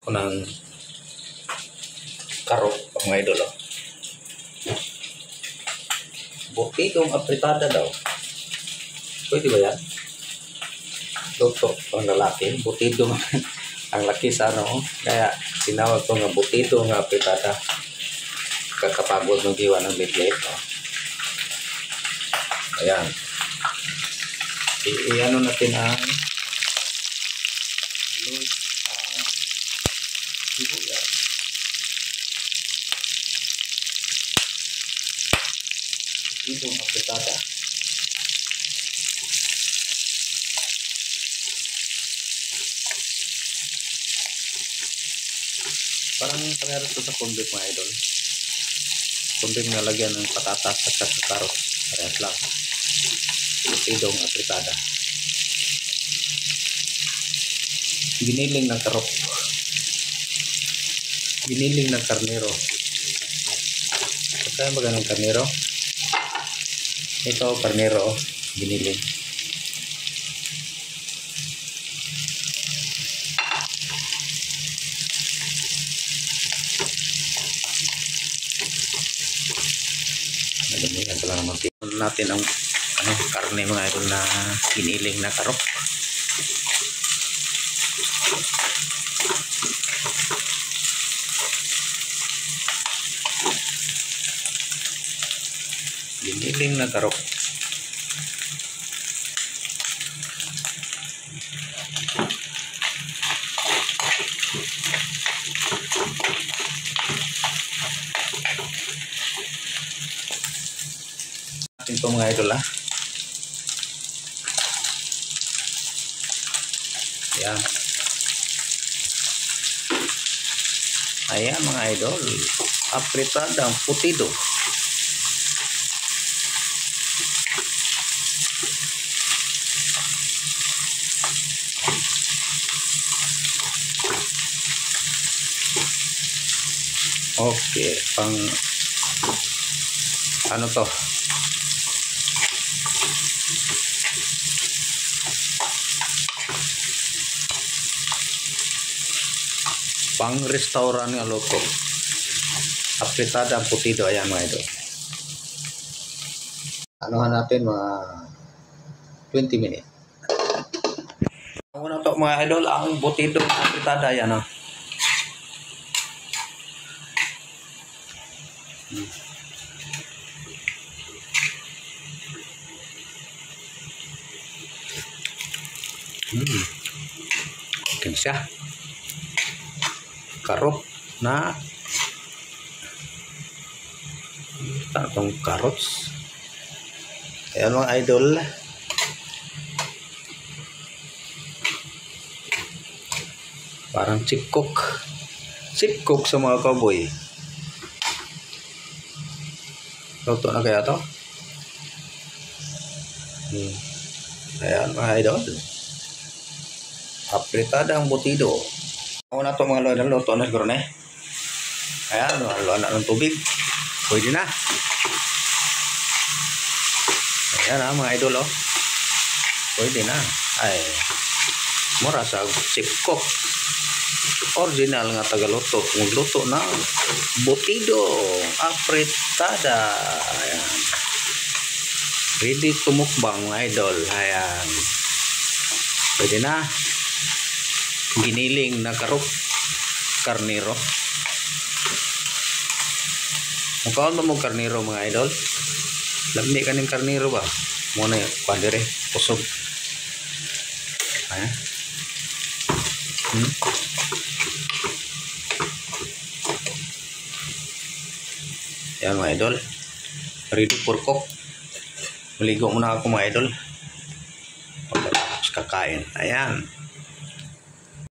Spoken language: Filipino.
ng karot mga idol. Butidong apritada daw. Pwede ba yan? Luto pang lalaki. Butidong ang laki sa ano. Kaya sinawag ko nga butidong apritada. Kakapagod ng diwa ng bitlet. Ayan. I-ano natin ang sibuyas. Butidong apritada. Parang pangyari ito sa kumbik mga idol. Kumbik na lagyan ng patatas at saka karot. Parehas lang. Butidong apritada. Giniling ng karot. Giniling ng karnero. Kaya ba ganun karnero? Ito karnero. Giniling. Nadamihan ko lang naman. Tingnan natin ang karne mga idol na giniling na karot. Giniling na karot. Ito mga idol Ayan. Ayan mga idol. Apritada putido. Okay, pang ano to? Pang restaurant nga luto. Apritada putido. Ayan mga idol. Anuhan natin mga 20 minutes. Ako na to mga idol ang putido apritada. Ayan Okay siya. Karot na itong carrots. Ayan mga idol. Parang chip cook. Chip cook sa mga cowboy. Luto na kaya to? Ayan mga idol. Apritada ang butido. Ako na ito mga lola, luto na siguro na eh. Ayan, luto na ng tubig. Pwede na. Ayan mga idol Pwede na. Ay, mura sa chip cook. Original nga tagaluto. Magluto na butido apritada. Ayan. Ready to mukbang mga idol. Ayan. Pwede na. Giniling na karnero. Mukhaon ba mong karnero mga idol? Lami ka ng karnero ba? Muna yung pandere. Pusog. Ayan. Ayan mga idol. Ready for cook. Maligo muna ako mga idol. Pagkatapos kakain. Ayan.